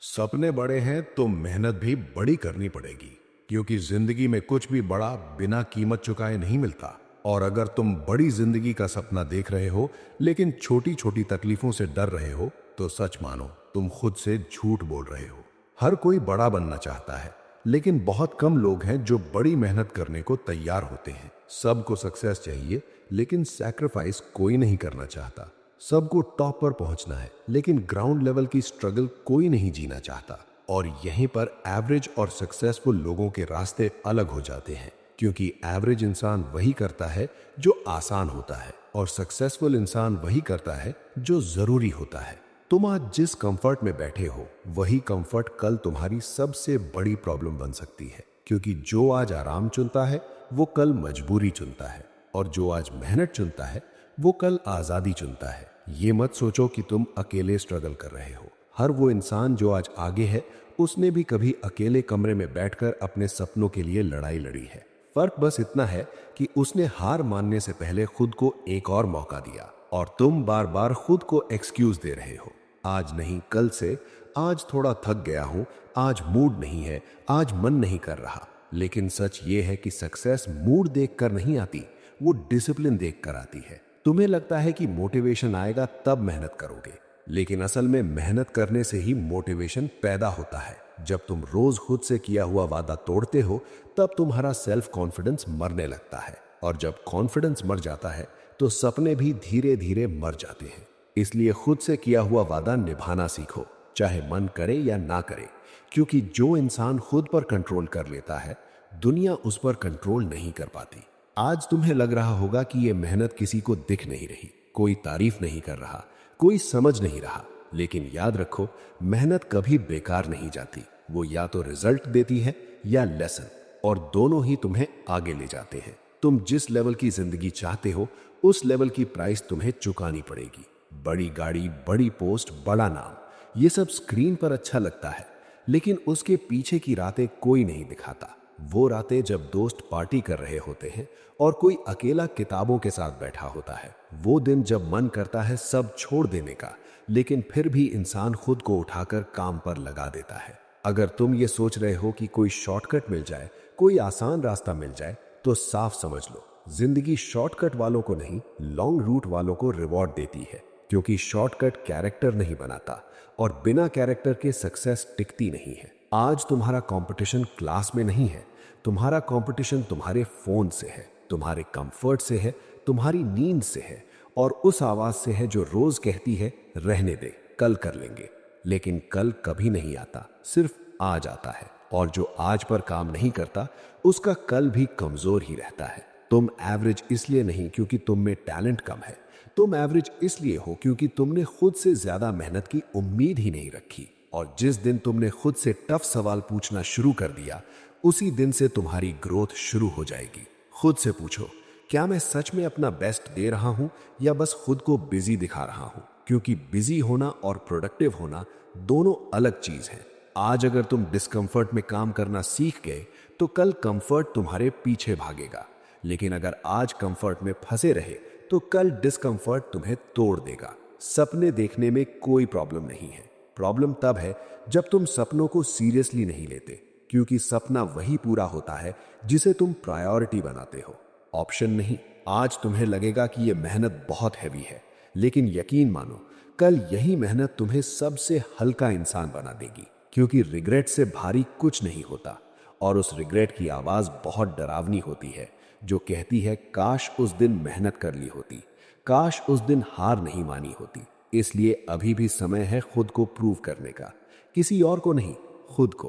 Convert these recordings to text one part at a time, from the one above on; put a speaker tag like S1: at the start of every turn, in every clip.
S1: सपने बड़े हैं तो मेहनत भी बड़ी करनी पड़ेगी, क्योंकि जिंदगी में कुछ भी बड़ा बिना कीमत चुकाए नहीं मिलता। और अगर तुम बड़ी जिंदगी का सपना देख रहे हो लेकिन छोटी छोटी तकलीफों से डर रहे हो, तो सच मानो तुम खुद से झूठ बोल रहे हो। हर कोई बड़ा बनना चाहता है, लेकिन बहुत कम लोग हैं जो बड़ी मेहनत करने को तैयार होते हैं। सबको सक्सेस चाहिए, लेकिन सैक्रिफाइस कोई नहीं करना चाहता। सबको टॉप पर पहुंचना है, लेकिन ग्राउंड लेवल की स्ट्रगल कोई नहीं जीना चाहता। और यहीं पर एवरेज और सक्सेसफुल लोगों के रास्ते अलग हो जाते हैं, क्योंकि एवरेज इंसान वही करता है जो आसान होता है, और सक्सेसफुल इंसान वही करता है जो जरूरी होता है। तुम आज जिस कंफर्ट में बैठे हो, वही कंफर्ट कल तुम्हारी सबसे बड़ी प्रॉब्लम बन सकती है, क्योंकि जो आज आराम चुनता है वो कल मजबूरी चुनता है, और जो आज मेहनत चुनता है वो कल आजादी चुनता है। ये मत सोचो कि तुम अकेले स्ट्रगल कर रहे हो। हर वो इंसान जो आज आगे है, उसने भी कभी अकेले कमरे में बैठकर अपने सपनों के लिए लड़ाई लड़ी है। फर्क बस इतना है कि उसने हार मानने से पहले खुद को एक और मौका दिया, और तुम बार बार खुद को एक्सक्यूज दे रहे हो। आज नहीं कल से, आज थोड़ा थक गया हूं, आज मूड नहीं है, आज मन नहीं कर रहा। लेकिन सच ये है कि सक्सेस मूड देखकर नहीं आती, वो डिसिप्लिन देखकर आती है। तुम्हें लगता है कि मोटिवेशन आएगा तब मेहनत करोगे, लेकिन असल में मेहनत करने से ही मोटिवेशन पैदा होता है। जब तुम रोज खुद से किया हुआ वादा तोड़ते हो, तब तुम्हारा सेल्फ कॉन्फिडेंस मरने लगता है, और जब कॉन्फिडेंस मर जाता है तो सपने भी धीरे धीरे मर जाते हैं। इसलिए खुद से किया हुआ वादा निभाना सीखो, चाहे मन करे या ना करे, क्योंकि जो इंसान खुद पर कंट्रोल कर लेता है, दुनिया उस पर कंट्रोल नहीं कर पाती। आज तुम्हें लग रहा होगा कि ये मेहनत किसी को दिख नहीं रही, कोई तारीफ नहीं कर रहा, कोई समझ नहीं रहा। लेकिन याद रखो, मेहनत कभी बेकार नहीं जाती। वो या तो रिजल्ट देती है या लेसन, और दोनों ही तुम्हें आगे ले जाते हैं। तुम जिस लेवल की जिंदगी चाहते हो, उस लेवल की प्राइस तुम्हें चुकानी पड़ेगी। बड़ी गाड़ी, बड़ी पोस्ट, बड़ा नाम, ये सब स्क्रीन पर अच्छा लगता है, लेकिन उसके पीछे की रातें कोई नहीं दिखाता। वो रातें जब दोस्त पार्टी कर रहे होते हैं और कोई अकेला किताबों के साथ बैठा होता है। वो दिन जब मन करता है सब छोड़ देने का, लेकिन फिर भी इंसान खुद को उठाकर काम पर लगा देता है। अगर तुम ये सोच रहे हो कि कोई शॉर्टकट मिल जाए, कोई आसान रास्ता मिल जाए, तो साफ समझ लो, जिंदगी शॉर्टकट वालों को नहीं, लॉन्ग रूट वालों को रिवॉर्ड देती है। क्योंकि शॉर्टकट कैरेक्टर नहीं बनाता, और बिना कैरेक्टर के सक्सेस टिकती नहीं है। आज तुम्हारा कंपटीशन क्लास में नहीं है, तुम्हारा कंपटीशन तुम्हारे फोन से है, तुम्हारे कंफर्ट से है, तुम्हारी नींद से है, और उस आवाज से है जो रोज कहती है रहने दे, कल कर लेंगे। लेकिन कल कभी नहीं आता, सिर्फ आज आता है, और जो आज पर काम नहीं करता, उसका कल भी कमजोर ही रहता है। तुम एवरेज इसलिए नहीं क्योंकि तुम में टैलेंट कम है, तुम एवरेज इसलिए हो क्योंकि तुमने खुद से ज्यादा मेहनत की उम्मीद ही नहीं रखी। और जिस दिन तुमने खुद से टफ सवाल पूछना शुरू कर दिया, उसी दिन से तुम्हारी ग्रोथ शुरू हो जाएगी। खुद से पूछो, क्या मैं सच में अपना बेस्ट दे रहा हूं, या बस खुद को बिजी दिखा रहा हूं? क्योंकि बिजी होना और प्रोडक्टिव होना दोनों अलग चीज हैं। आज अगर तुम डिस्कंफर्ट में काम करना सीख गए, तो कल कंफर्ट तुम्हारे पीछे भागेगा। लेकिन अगर आज कंफर्ट में फंसे रहे, तो कल डिस्कंफर्ट तुम्हें तोड़ देगा। सपने देखने में कोई प्रॉब्लम नहीं है, प्रॉब्लम तब है जब तुम सपनों को सीरियसली नहीं लेते, क्योंकि सपना वही पूरा होता है जिसे तुम प्रायोरिटी बनाते हो, ऑप्शन नहीं। आज तुम्हें लगेगा कि यह मेहनत बहुत हैवी है, लेकिन यकीन मानो, कल यही मेहनत तुम्हें सबसे हल्का इंसान बना देगी। क्योंकि रिग्रेट से भारी कुछ नहीं होता, और उस रिग्रेट की आवाज बहुत डरावनी होती है, जो कहती है काश उस दिन मेहनत कर ली होती, काश उस दिन हार नहीं मानी होती। इसलिए अभी भी समय है खुद को प्रूव करने का, किसी और को नहीं, खुद को।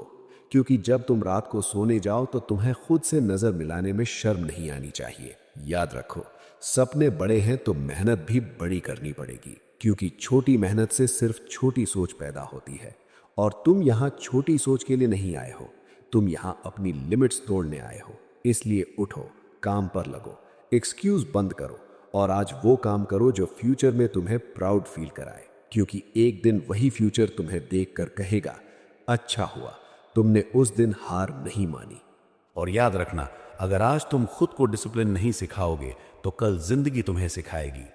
S1: क्योंकि जब तुम रात को सोने जाओ, तो तुम्हें खुद से नजर मिलाने में शर्म नहीं आनी चाहिए। याद रखो, सपने बड़े हैं तो मेहनत भी बड़ी करनी पड़ेगी, क्योंकि छोटी मेहनत से सिर्फ छोटी सोच पैदा होती है। और तुम यहां छोटी सोच के लिए नहीं आए हो, तुम यहां अपनी लिमिट्स तोड़ने आए हो। इसलिए उठो, काम पर लगो, एक्सक्यूज बंद करो, और आज वो काम करो जो फ्यूचर में तुम्हें प्राउड फील कराए। क्योंकि एक दिन वही फ्यूचर तुम्हें देखकर कहेगा, अच्छा हुआ तुमने उस दिन हार नहीं मानी।
S2: और याद रखना, अगर आज तुम खुद को डिसिप्लिन नहीं सिखाओगे, तो कल जिंदगी तुम्हें सिखाएगी।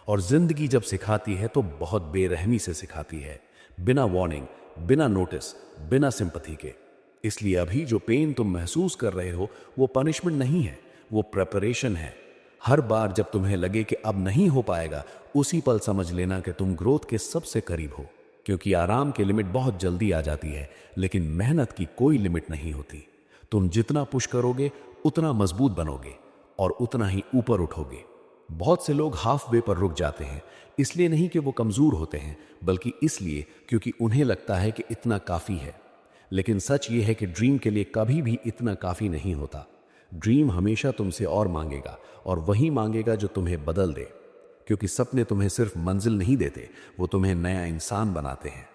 S2: और जिंदगी जब सिखाती है तो बहुत बेरहमी से सिखाती है, बिना वार्निंग, बिना नोटिस, बिना सिंपैथी के। इसलिए अभी जो पेन तुम महसूस कर रहे हो वो पनिशमेंट नहीं है, वो प्रेपरेशन है। हर बार जब तुम्हें लगे कि अब नहीं हो पाएगा, उसी पल समझ लेना कि तुम ग्रोथ के सबसे करीब हो। क्योंकि आराम की लिमिट बहुत जल्दी आ जाती है, लेकिन मेहनत की कोई लिमिट नहीं होती। तुम जितना पुश करोगे उतना मजबूत बनोगे और उतना ही ऊपर उठोगे। बहुत से लोग हाफ वे पर रुक जाते हैं, इसलिए नहीं कि वो कमजोर होते हैं, बल्कि इसलिए क्योंकि उन्हें लगता है कि इतना काफी है। लेकिन सच ये है कि ड्रीम के लिए कभी भी इतना काफी नहीं होता। ड्रीम हमेशा तुमसे और मांगेगा, और वही मांगेगा जो तुम्हें बदल दे। क्योंकि सपने तुम्हें सिर्फ मंजिल नहीं देते, वो तुम्हें नया इंसान बनाते हैं।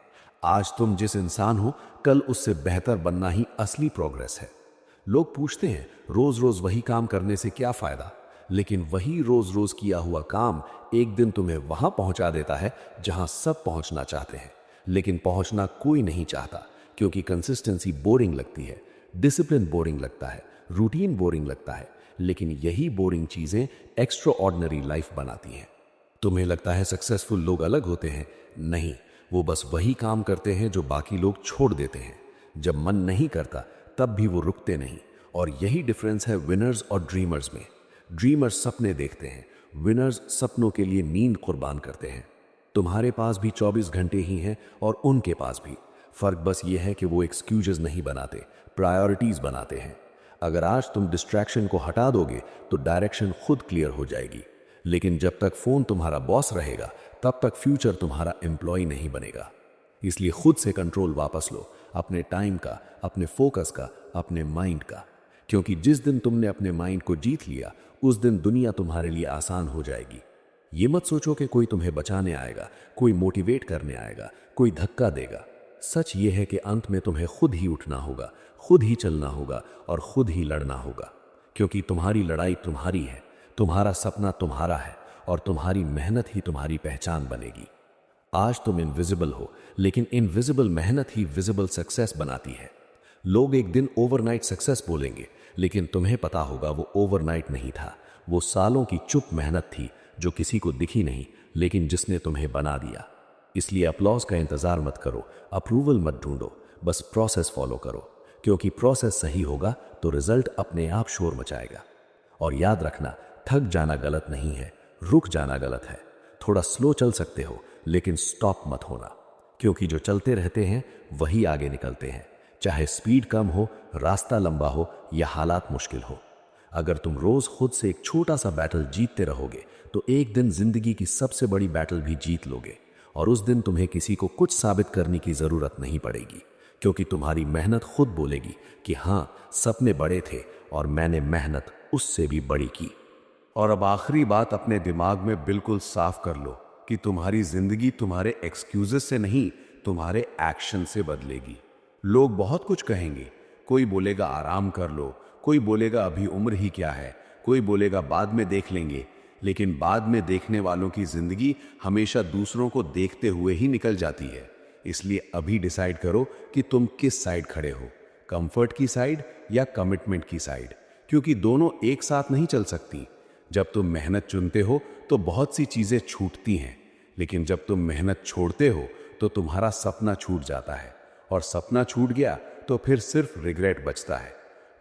S2: आज तुम जिस इंसान हो, कल उससे बेहतर बनना ही असली प्रोग्रेस है। लोग पूछते हैं रोज रोज वही काम करने से क्या फायदा, लेकिन वही रोज रोज किया हुआ काम एक दिन तुम्हें वहां पहुंचा देता है जहां सब पहुंचना चाहते हैं, लेकिन पहुंचना कोई नहीं चाहता। क्योंकि कंसिस्टेंसी बोरिंग लगती है, डिसिप्लिन बोरिंग लगता है, रूटीन बोरिंग लगता है, लेकिन यही बोरिंग चीजें एक्स्ट्रा ऑर्डिनरी लाइफ बनाती हैं। तुम्हें लगता है सक्सेसफुल लोग अलग होते हैं? नहीं, वो बस वही काम करते हैं जो बाकी लोग छोड़ देते हैं। जब मन नहीं करता तब भी वो रुकते नहीं। और यही डिफरेंस है विनर्स और ड्रीमर्स में। ड्रीमर्स सपने देखते हैं, विनर्स सपनों के लिए नींद कुर्बान करते हैं। तुम्हारे पास भी 24 घंटे ही हैं और उनके पास भी। फर्क बस ये है कि वो एक्सक्यूजेस नहीं बनाते, प्रायोरिटीज बनाते हैं। अगर आज तुम डिस्ट्रैक्शन को हटा दोगे तो डायरेक्शन खुद क्लियर हो जाएगी। लेकिन जब तक फोन तुम्हारा बॉस रहेगा, तब तक फ्यूचर तुम्हारा एम्प्लॉय नहीं बनेगा। इसलिए खुद से कंट्रोल वापस लो, अपने टाइम का, अपने फोकस का, अपने माइंड का। क्योंकि जिस दिन तुमने अपने माइंड को जीत लिया, उस दिन दुनिया तुम्हारे लिए आसान हो जाएगी। ये मत सोचो कि कोई तुम्हें बचाने आएगा, कोई मोटिवेट करने आएगा, कोई धक्का देगा। सच ये है कि अंत में तुम्हें खुद ही उठना होगा, खुद ही चलना होगा और खुद ही लड़ना होगा। क्योंकि तुम्हारी लड़ाई तुम्हारी है, तुम्हारा सपना तुम्हारा है, और तुम्हारी मेहनत ही तुम्हारी पहचान बनेगी। आज तुम इनविजिबल हो, लेकिन इनविजिबल मेहनत ही विजिबल सक्सेस बनाती है। लोग एक दिन ओवरनाइट सक्सेस बोलेंगे, लेकिन तुम्हें पता होगा वो ओवरनाइट नहीं था। वो सालों की चुप मेहनत थी जो किसी को दिखी नहीं, लेकिन जिसने तुम्हें बना दिया। इसलिए अप्लॉज का इंतजार मत करो, अप्रूवल मत ढूंढो, बस प्रोसेस फॉलो करो। क्योंकि प्रोसेस सही होगा तो रिजल्ट अपने आप शोर मचाएगा। और याद रखना, थक जाना गलत नहीं है, रुक जाना गलत है। थोड़ा स्लो चल सकते हो, लेकिन स्टॉप मत होना। क्योंकि जो चलते रहते हैं वही आगे निकलते हैं, चाहे स्पीड कम हो, रास्ता लंबा हो या हालात मुश्किल हो। अगर तुम रोज खुद से एक छोटा सा बैटल जीतते रहोगे तो एक दिन जिंदगी की सबसे बड़ी बैटल भी जीत लोगे। और उस दिन तुम्हें किसी को कुछ साबित करने की जरूरत नहीं पड़ेगी, क्योंकि तुम्हारी मेहनत खुद बोलेगी कि हाँ, सपने बड़े थे और मैंने मेहनत उससे भी बड़ी की। और अब आखिरी बात अपने दिमाग में बिल्कुल साफ कर लो कि तुम्हारी जिंदगी तुम्हारे एक्सक्यूजेस से नहीं, तुम्हारे एक्शन से बदलेगी। लोग बहुत कुछ कहेंगे, कोई बोलेगा आराम कर लो, कोई बोलेगा अभी उम्र ही क्या है, कोई बोलेगा बाद में देख लेंगे। लेकिन बाद में देखने वालों की जिंदगी हमेशा दूसरों को देखते हुए ही निकल जाती है। इसलिए अभी डिसाइड करो कि तुम किस साइड खड़े हो, कंफर्ट की साइड या कमिटमेंट की साइड, क्योंकि दोनों एक साथ नहीं चल सकती। जब तुम मेहनत चुनते हो तो बहुत सी चीजें छूटती हैं, लेकिन जब तुम मेहनत छोड़ते हो तो तुम्हारा सपना छूट जाता है, और सपना छूट गया तो फिर सिर्फ रिग्रेट बचता है।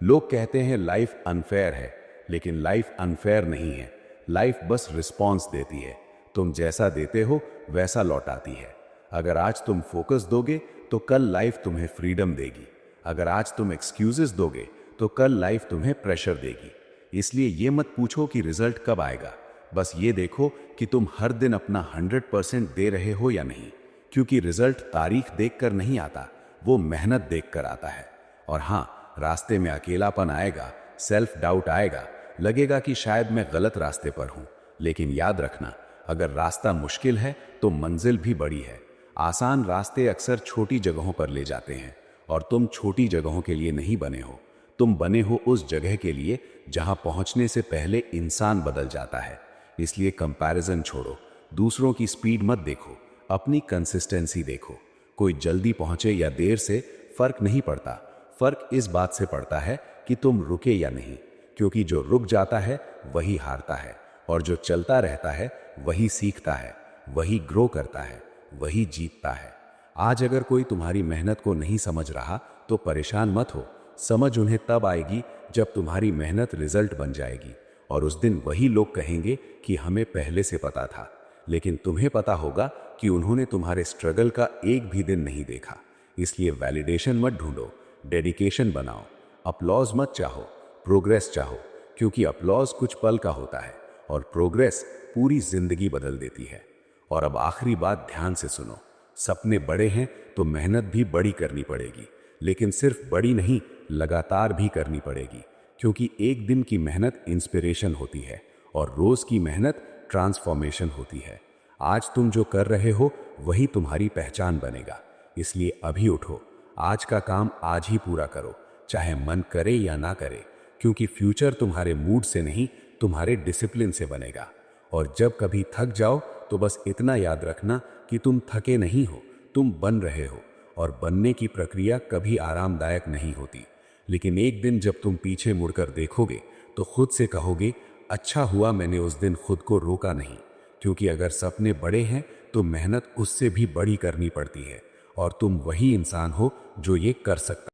S2: लोग कहते हैं लाइफ अनफेयर है, लेकिन लाइफ अनफेयर नहीं है। लाइफ बस रिस्पॉन्स देती है, तुम जैसा देते हो वैसा लौटाती है। अगर आज तुम फोकस दोगे तो कल लाइफ तुम्हें फ्रीडम देगी। अगर आज तुम एक्सक्यूजेस दोगे तो कल लाइफ तुम्हें प्रेशर देगी। इसलिए ये मत पूछो कि रिजल्ट कब आएगा, बस ये देखो कि तुम हर दिन अपना 100% दे रहे हो या नहीं। क्योंकि रिजल्ट तारीख देखकर नहीं आता, वो मेहनत देखकर आता है। और हाँ, रास्ते में अकेलापन आएगा, सेल्फ डाउट आएगा, लगेगा कि शायद मैं गलत रास्ते पर हूं। लेकिन याद रखना, अगर रास्ता मुश्किल है तो मंजिल भी बड़ी है। आसान रास्ते अक्सर छोटी जगहों पर ले जाते हैं, और तुम छोटी जगहों के लिए नहीं बने हो, तुम बने हो उस जगह के लिए जहां पहुंचने से पहले इंसान बदल जाता है। इसलिए कंपैरिजन छोड़ो, दूसरों की स्पीड मत देखो, अपनी कंसिस्टेंसी देखो। कोई जल्दी पहुंचे या देर से फर्क नहीं पड़ता, फर्क इस बात से पड़ता है कि तुम रुके या नहीं। क्योंकि जो रुक जाता है वही हारता है, और जो चलता रहता है वही सीखता है, वही ग्रो करता है, वही जीतता है। आज अगर कोई तुम्हारी मेहनत को नहीं समझ रहा तो परेशान मत हो। समझ उन्हें तब आएगी जब तुम्हारी मेहनत रिजल्ट बन जाएगी, और उस दिन वही लोग कहेंगे कि हमें पहले से पता था। लेकिन तुम्हें पता होगा कि उन्होंने तुम्हारे स्ट्रगल का एक भी दिन नहीं देखा। इसलिए वैलिडेशन मत ढूंढो, डेडिकेशन बनाओ। अपलॉज मत चाहो, प्रोग्रेस चाहो, क्योंकि अपलॉज कुछ पल का होता है और प्रोग्रेस पूरी जिंदगी बदल देती है। और अब आखिरी बात ध्यान से सुनो, सपने बड़े हैं तो मेहनत भी बड़ी करनी पड़ेगी, लेकिन सिर्फ बड़ी नहीं, लगातार भी करनी पड़ेगी, क्योंकि एक दिन की मेहनत इंस्पिरेशन होती है और रोज की मेहनत ट्रांसफॉर्मेशन होती है। आज तुम जो कर रहे हो वही तुम्हारी पहचान बनेगा। इसलिए अभी उठो, आज का काम आज ही पूरा करो, चाहे मन करे या ना करे, क्योंकि फ्यूचर तुम्हारे मूड से नहीं, तुम्हारे डिसिप्लिन से बनेगा। और जब कभी थक जाओ तो बस इतना याद रखना कि तुम थके नहीं हो, तुम बन रहे हो, और बनने की प्रक्रिया कभी आरामदायक नहीं होती। लेकिन एक दिन जब तुम पीछे मुड़कर देखोगे तो खुद से कहोगे, अच्छा हुआ मैंने उस दिन खुद को रोका नहीं। क्योंकि अगर सपने बड़े हैं तो मेहनत उससे भी बड़ी करनी पड़ती है, और तुम वही इंसान हो जो ये कर सकता